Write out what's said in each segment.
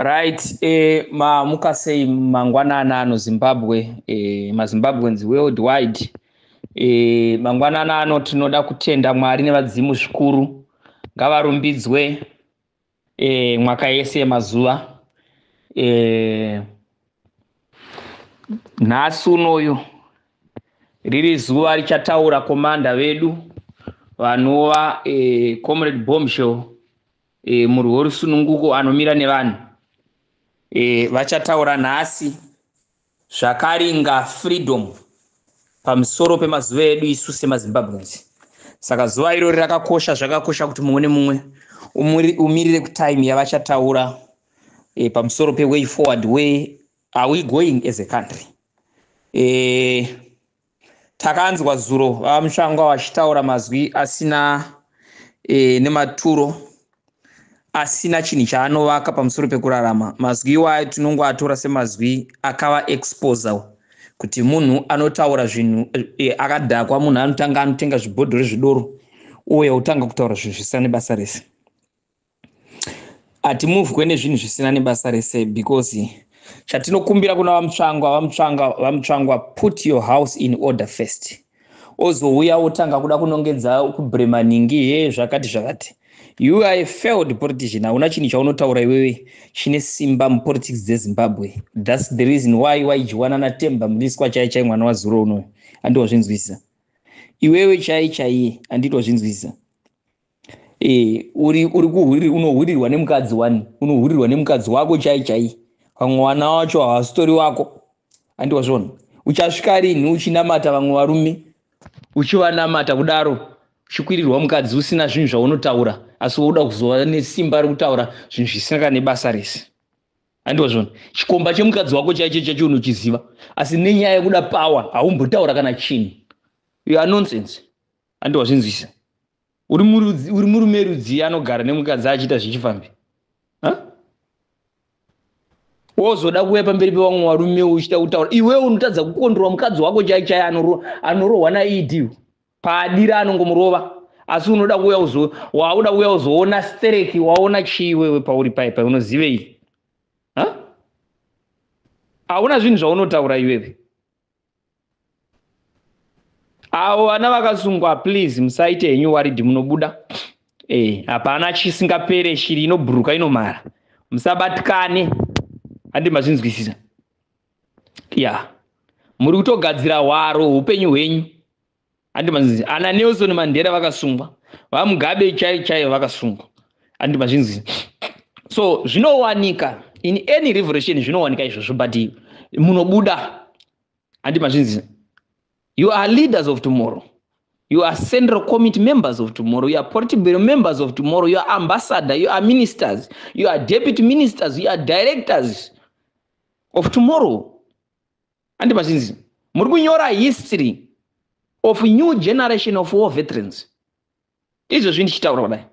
Right, mukasei mangwanana ano Zimbabwe, maZimbabweans worldwide. Mangwanana ano tinoda kutenda Mwari nevadzimu zvikuru. Ngavarumbidzwe mwaka yese yemazuva. Nhasi unoyu riri zuva richataura komanda vedu vanova Comrade Bombshell murwi rusununguko anomira nevanhu. Vachataura nhasi zvakaringa freedom pamusoro pemazuva edu isu semaZimbabweans. Saka zuva irori rakakosha, zvakakosha kuti mumwe nemumwe umirire kutime yavachataura pamusoro pe-way forward, where are we going as a country. Takanzwa zuro vamushangwa vachitaura mazwi asina nematuro, asina chinhu chaanovaka pamusoro pekurarama. Mazwi iwayo tinongoatora semazwi akava exposa kuti munhu anotaura zvinhu akadhakwa, munhu anotenga zvibhodhoro zvidoro uye utanga kutaura zvinhu zvisina nebasa rese. Hatimuvhwe nezvinhu zvisina nebasa rese, because chatinokumbira kuna vamutsvangwa, put your house in order first. Ozouya otanga kuda kunongedza kubremaningi zvakati. You are a failed politician. Hauna chinhu chaunotaura iwewe chine simba mupolitics dzeZimbabwe. That's the reason why waijiwana naTemba muliswa chai mwana wazuro unoyo. Andozvinzwisisa. Iwewe chai anditozvinzwisisa. Unohurirwa nemukadzi wani, unohurirwa nemukadzi wako chai. Vamwe wana wacho havastori wako. Andozvona. Uchasvika rini uchinamata vamwe varume, uchivanamata kudaro, uchikwirirwa mukadzi usina zvinhu zvaunotaura, asi woda kuzova nesimba rekutaura zvinhu zvisina nebasa rese. Andozvona. Chikomba chemukadzi wako chaicho unochiziva, asi nenyaya yekuda power haumbotaura kana chinhu. You are nonsense. Andozvinzwisisa. Uri murume rudzi anogara nemukadzi achiita zvichifambi. Wozoda kuuya pamberi pevamwe varume uchida kutaura. Iwewe unotadza kukondrwa mukadzi wako chai anorohwa naED. Paadira anongomurova. Asi unoda kuuya uzoona stereki, waona chii wewe pauri paipa, unozivei? Hauna zvinhu zvaunotaura iwewe. Avo vana vakasungwa, please musaite henyu waridhi munobuda. Hapana chisingapere, shiri inobhuruka inomara. Musabatikane. Andimazvinzwisisa. Muri kutogadzira hwaro hwupenyu hwenyu. Andimazvinzwisisa. Ana Nelson Mandela vakasungwa. VaMugabe chai vakasungwa. Andimazvinzwisisa. So zvinowanika in any revolution, zvinowanika izvozvo, but munobuda. Andimazvinzwisisa. You are leaders of tomorrow. You are central committee members of tomorrow. You are political members of tomorrow. You are ambassadors. You are ministers. You are deputy ministers. You are directors of tomorrow. And muri kunyora history of a new generation of war veterans. Izvo zvinhu chitaura kudai.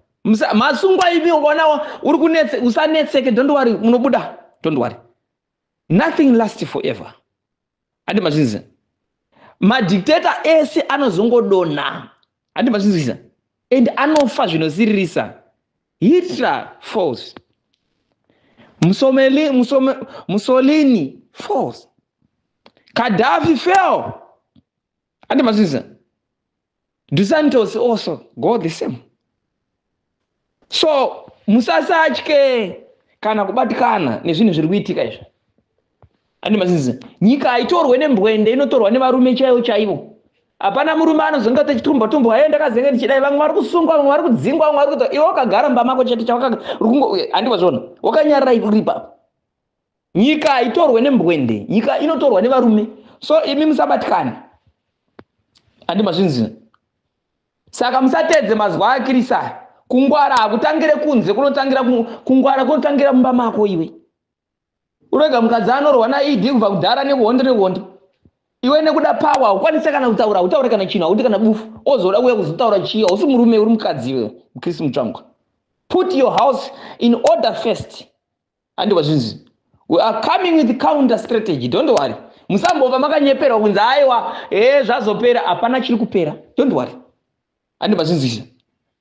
Masungwa ivi ukonawo uri kunetse, usanetseke, don't worry, munobuda. Don't worry. Nothing lasts forever. Andimazvinzwisisa. Madictator ese anozongodona. Andimazvinzwisisa. And anofa zvinosiririsa. Hitler falls. Mussolini falls. Gaddafi fell. Andimazvinzwisisa. Dos Santos also go the same. So musasatye kana kubatikana nezvinhu zviri kuitika izvo. Andimazvinzwisisa. Nyika haitorwe nembwende, inotorwa nevarume chaivo. Hapana murume anozongata chitumba ndakazenga ndichidai, vamwe vari kusungwa, vamwe vari kudzingwa, vamwe vari kuita. Iwe wakagara mumba mako chete andimazvona. Wakanyarara iripa. Nyika haitorwe nembwende, nyika inotorwa nevarume. So imi musabatikana. Andimazvinzwisisa. Saka musatedze mazwa aKrista. Kungwara hakutangire kunze, kunotangira kungwara kunotangira mumba mako iwe. Urega mukadzi anorohwa naED kubva kudhara nehondo. Iwe nekuda power ukwanise kana kutaura, utaure kana chino, hauti kana bufu. Ozoda kuya kuzotaura chii, hausi murume, uri mukadzi iwe, muKristu mutsvangwa. Put your house in order first. Andimazvinzwisisa. We are coming with counter strategy, don't worry. Musambova makanyepera kunzi aiwa, zvazopera, hapana chiri kupera. Don't worry. Andimazvinzwisisa.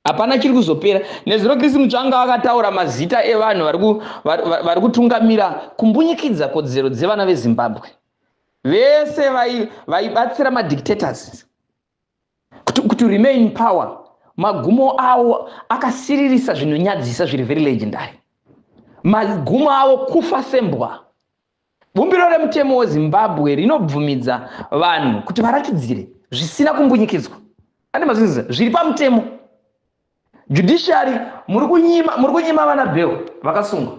Hapana chiri kuzopera. Nezuro Kristu mutsvanga akataura mazita evanhu vari kutungamira kumbunyikidza kodzero dzevana veZimbabwe. Vese vaibatsira madictators kuti remain in power. Magumo avo akasiririsa zvinonyadzisa zviri very legendary. Magumo avo kufa sembwa. Bumbiro remutemo weZimbabwe rinobvumidza vanhu kuti varatidzire zvisina kumbunyikidzwa. Ane mazvinzi zviri pamutemo. Judiciary muri kunyima vana bheo vakasungwa.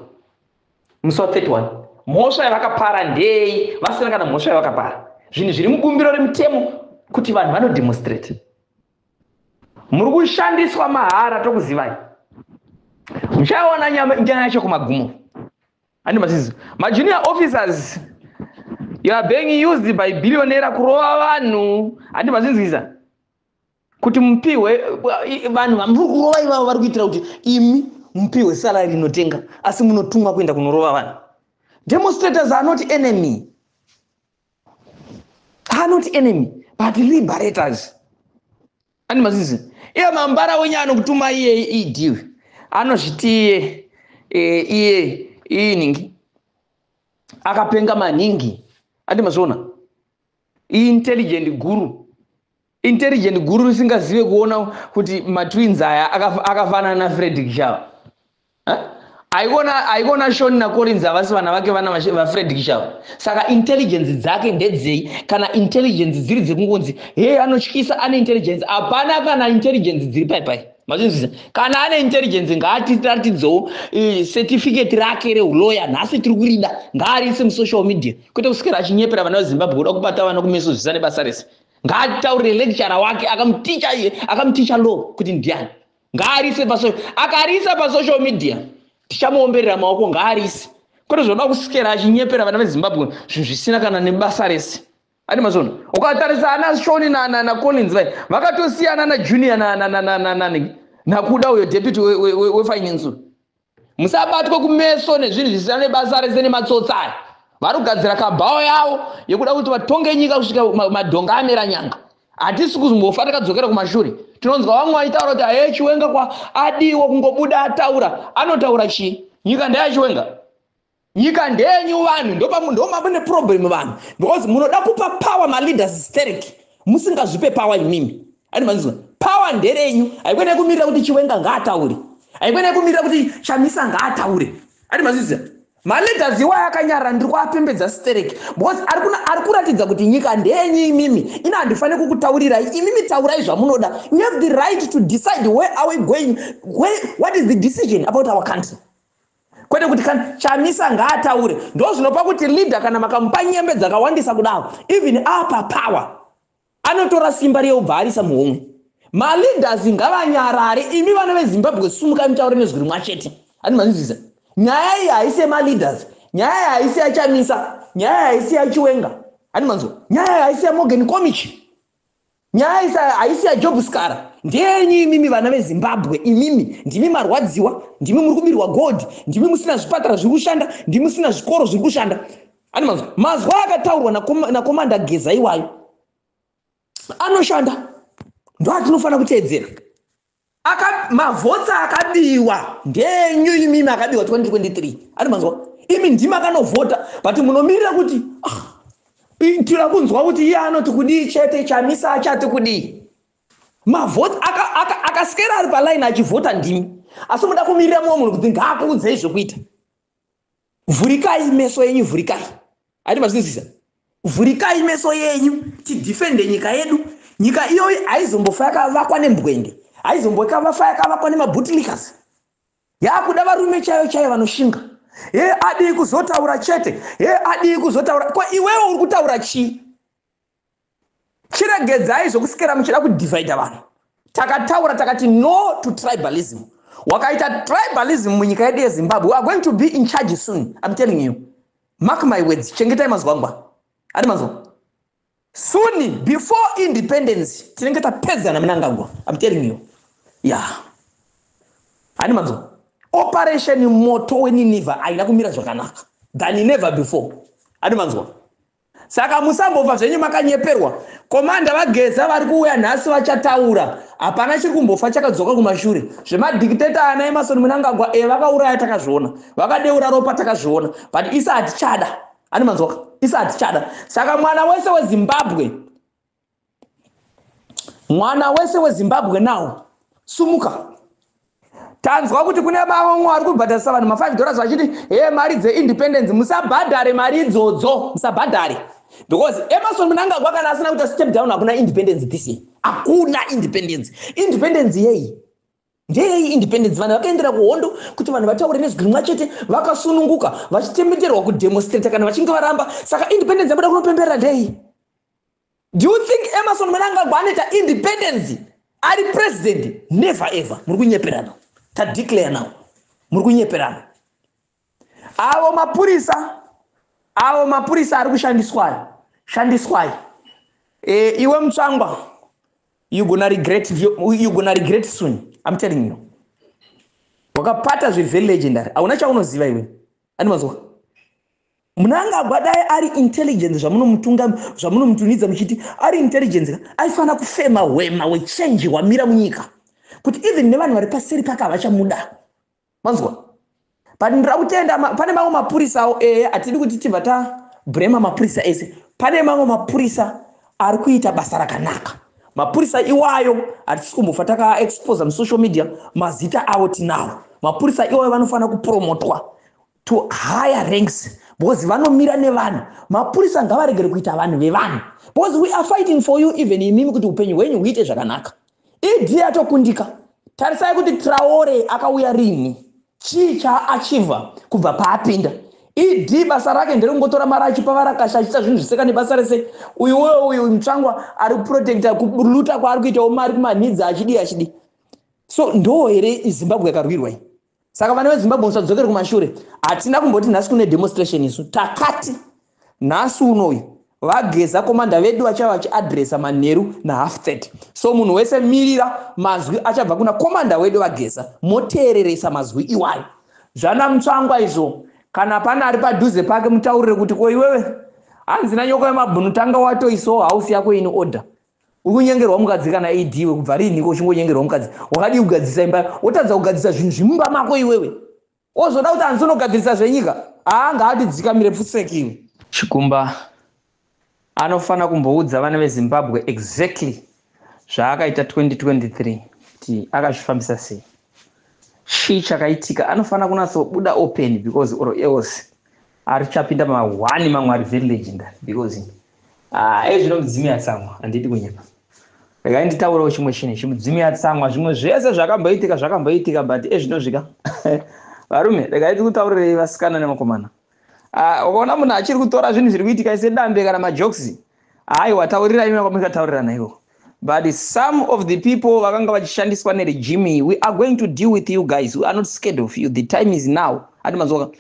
Musi wa 31. Mhosva yavakapara ndei vasina kana mhosva yavakapara. Zvinhu zviri mubumbiro remutemo kuti vanhu vanodemonstrate. Muri kushandiswa mahara tokuzivai. Muchaona nyaya yacho kumagumo. Andi mazvizi majunior officers you are being used by billionaire kurova vanhu. Andi mazvinzisa kuti mupiwe vanhu vamuri kurova ivavo vari kuitira kuti imi mupiwe salary inotenga asi munotumwa kuenda kunorova vanhu. Demonstrators are not enemy. Are not enemy but liberators. Andi mazvizi iye mambara wenye anokutuma iye idiwe anozviti iye iningi akapenga maningi. Andi mazviona intelligent guru risingazive kuona kuti matwins aya akafanana na Frederick Shava. Aikona Shoni na Collins avasi vana vake vana vaFrederick Shava. Saka intelligence dzake ndedzei kana intelligence dziri dzekungonzi anotyisa ane intelligence. Hapana kana intelligence dziri pai. Mazvinzisa kana ane intelligence ngaatiratidzewo certificate rake reuloya nhasi tiri kurida ngaarise musocial media kwete kusikira achinyepera vana veZimbabwe kuda kubata vana kumeso zvisane basa rese. Ngaataurire lecturer wake akamuticha law kuti ndiani ngaarise akarisa pasocial media tichamuomberera maoko ngaarise kwete zvoda kusikira achinyepera vana veZimbabwe zvinhu zvisina kana nebasa rese. Andi mazona ukatarisa ana Shoni na Collins vakatosiyana na Junior na kuda uyo deputy we finance. Musabatwe kumeso nezvinhu zvisina nebasa rese nematsotsa. Vari kugadzira kabhawo yavo yekuda kuti vatonge nyika kusvika madhonga amera nyanga. Hatisi kuzombofa takadzokera kumashure. Tinonzwa vamwe vaitaura kuti Chiwenga kwa adiwo kungobuda ataura. Anotaura chii? Nyika ndeyaChiwenga. Nyika ndenyu vanhu ndo mabune problem vanhu because munoda kupa power ma leaders hysteric musingazvipe power imimi. Ani manzwa power nderenyu haikwene kumirira kuti Chiwenga ngaataure. Haikwene kumirira kuti Chamisa ngaataure. Ani manzwa ma leaders iwa yakanyara ndiri kuapembedza hysteric because ari kuratidza kuti nyika ndenyu imimi ina handifane kukutaurira imimi taurai zvamunoda. We have the right to decide where are we going, what is the decision about our country. Kwete kuti kana Chamisa ngaataure ndo zvinopa kuti leader kana makamupa nyembe dzakawandisa kudaro even apa power anotora simba reubva arisa muhomwe. Ma leaders ngavanyarare imi vana veZimbabwe sumuka mutaure nezviri mwachete. Ani manzvisa nyaya iyi haisi ma leaders, nyaya iyi haisi yaChamisa, nyaya iyi haisi yaChiwenga. Ani manzwa nyaya iyi haisi yaMorgan Komichi, nyaya iyi haisi yaJob Skara. Ndenyu imimi vana veZimbabwe imimi ndimi marwadziwa, ndimi muri kumirwa God, ndimi musina zvipatara zviri kushanda, ndimi musina zvikoro zviri kushanda. Ani mazwa akataurwa na komanda Geza iwayo anoshanda ndo atinofana kuteedzera. Mavhotsa akabiwa ndenyu imimi akabiwa 2023. Ani mazwa imi ndimi akanovhota but munomirira kuti tira kunzwa kuti iye anoti kudii chete Chamisa achati kudii. Mavhoti akasikera ari paline achivhota ndimi asi muda kumirira mumwe munhu kuti ngaakuudzei zvokuita. Vhurikai meso yenyu, vhurikai. Ati mazwisisa vhurikai meso yenyu tidefende nyika yedu. Nyika iyoyi haizombofa yakavakwa nembwende, haizombofa yakavakwa nemabhutilikas. Yakuda varume chaivo vanoshinga. Adi kuzotaura chete, adi kuzotaura kwa iwewe uri kutaura chii? Chiregedzai zvokusikira muchida kudivide vanhu. Takataura takati no to tribalism. Wakaita tribalism munyika yedu yeZimbabwe, we are going to be in charge soon. I'm telling you. Mark my words. Chengetai mazwangwa. Adi mazwa. Soon before independence, tinenge tapedza na Mnangagwa. I'm telling you. Yeah. Adi mazwa. Operation Moto weNineveh aina kumira zvakanaka than never before. Adi mazwa. Saka musambobva zvenyu makanyeperwa. Komanda vageza vari kuuya nhasi vachataura. Hapana chiri kumbofa chakadzoka kumashure. Zvemadhikiteta ana Emmerson Mnangagwa vakauraya takazviona. Vakadeura ropa takazviona. But isa hatichada. Ani manzwa? Isa hatichada. Saka mwana wese weZimbabwe. Mwana wese weZimbabwe nawo. Sumuka. Tanzwa kuti kune vamwe vari kubhadharisa vanhu $5 vachiti mari dzeindependence musabhadhare mari idzodzo, musabhadhare. Because Emmerson Mnangagwa kana asina kuita step down hakuna independence this year. Hakuna independence. Independence yei. Ndei independence vanhu vakaendera kuhondo kuti vanhu vataure nezvirimwa chete vakasununguka vachitemeterwa kudemonstrate kana vachinge varamba. Saka independence yabada kunopemberera ndei. Do you think Emmerson Mnangagwa anoita independence ari president? Never ever. Muri kunyeperana. Ta declare now. Muri kunyeperana. Avo mapurisa ari kushandiswa. Iwe Mutsvangwa, you gonna regret soon. I'm telling you. Wakapata very legendary. Hauna chaunoziva iwe. Ani mazwa. Mnangagwa dai ari intelligence zvamunomutunidza muchiti ari intelligence aifana kufema wema wechange wamira munyika. Kuti even nevanhu vari paseri pake havachamuda. Mazwa. But ndira kutenda pane mamwe mapurisa atidi kuti tibva brema mapurisa ese. Pane mamwe mapurisa ari kuita basa rakanaka. Mapurisa iwayo atisi kumbofa takaexpose musocial media mazita avo tinawo. Mapurisa iwayo vanofana kupromotwa to higher ranks because vanomira nevanhu. Mapurisa ngavaregere kuita vanhu vevanhu. Because we are fighting for you even imimi kuti upenyu hwenyu huite zvakanaka. Idhi atokundika. Tarisai kuti Traore akauya rini. Chii chaachiva kubva paapinda. Idhi basa rake nderekungotora mari achipa varakasha achiita zvinhu zviseka nebasa rese. Uyu Mutsvangwa ari kuprotecta kuluta kwaari kuitawo mari kumanhidzi achidi. So ndo here Zimbabwe yakarwirwa iyi. Saka vana veZimbabwe musadzokere kumashure. Hatina kumboti nhasi kune demonstration isu. Takati nhasi unoyu vageza komanda vedu vachava vachiadresa manheru naHalf30. So munhu wese mirira mazwi achabva kuna komanda wedu vageza. Moteereresa mazwi iwayo. Zvana Mutsvangwa izvo. Kana pana ari padhuze pake mutaurire kuti ko iwewe hanzi nyoka yemabhunu tanga watoisawo hausi yako ine order. Uri kunyengerwa mukadzi kana idiwe kubva rini ko uchingonyengerwa mukadzi. Wakadi kugadzisa imba wotadza kugadzisa zvinhu zvimumba mako iwewe. Ozoda kuti anzonogadzisa zvenyika. Haangati dzikamire pfusekiwe. Chikumba anofana kumboudza vana veZimbabwe exactly zvaakaita 2023 kuti akazvifambisa sei. Chii chakaitika anofana kunatsobuda open because or else arichapinda ma1 mamwe ari very legendary because zvinomudzimia tsamwa handidi kunyepa. Rega nditaurawo chimwe chinhu chimudzimia tsamwa zvimwe zvese zvakamboitika but zvinosvika. Varume rega kutaurirei vasikana nemakomana. Ukaona munhu achiri kutora zvinhu zviri kuitika sedambe kana majokes. Wataurirai kwamikataurirana iwo. But some of the people vakanga vachishandiswa neregime, we are going to deal with you guys. We are not scared of you. The time is now. Adimazoka.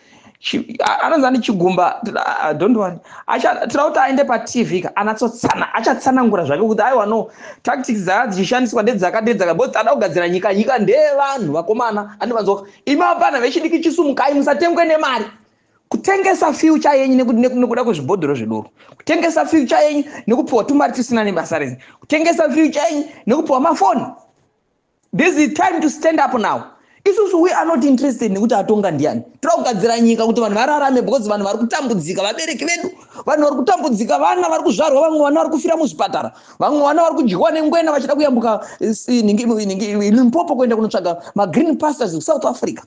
Anozani Chigumba, don't worry. Trauta aende pa TV anatsotsana, achatsanangura zvake kuti aiwa no tactics dzakadzishandiswa ndedzakadedzaka both tada kugadzira nyika ndevanhu vakomana. Adimazoka. Imapana vechidiki chisumukai musatengwe nemari. Kutengesa future yenyu nekuda kuzvibhodhoro zvidoro. Kutengesa future yenyu nekupiwa tumari tusina nebasa rese. Kutengesa future yenyu nekupiwa mafoni. This is the time to stand up now. Isusu we are not interested nekuti atonga ndiani. Tira kugadzira nyika kuti vanhu vararame because vanhu vari kutambudzika vabereki vedu. Vanhu vari kutambudzika vana vari kuzvarwa vamwe vana vari kufira muzvipatara. Vamwe vana vari kudyiwa nengwena vachida kuyambuka Limpopo kuenda kunotsvaga green pastures kuSouth Africa.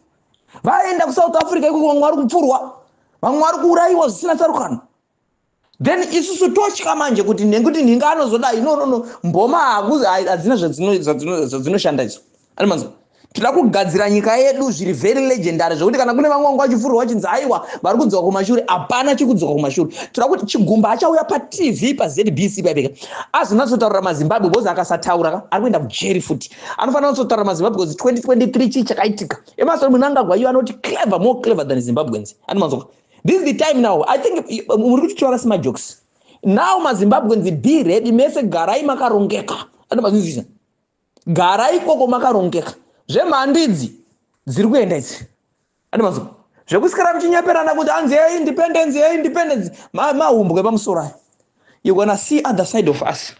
Vaenda kuSouth Africa iko vamwe vari kupfurwa. Vamwe vari kuuraiwa zvisina tsarukano. Then isusu totya manje kuti nekuti ninga anozodai no mboma hadzina zvadzinoshanda idzo. Animanzo. Tira kugadzira nyika yedu zviri very legendary zvokuti kana kune vamwe vangu vachifurwa vachinzi aiwa vari kudzoka kumashure hapana chikudzoka kumashure. Tira kuti Chigumba achauya paTV paZBC paipeka. Azonatsotaurira maZimbabwe because akasataura ari kuenda kujeri futi. Anofanira kutsotaurira maZimbabwe because 2023 chii chakaitika. Emmerson Mnangagwa you are not clever, more clever than Zimbabweans. Animanzo. This is the time now. I think muri kuchitora sima jokes. Now maZimbabweans be ready mese garai makarongeka. Animanzo. Garai koko makarongeka. Zvemhandidzi dziri kuenda idzi. Animanzo. Zvekusikara muchinyeperana kuti anzi independence mahumbwe pamusoro aya. you're gonna see other side of us.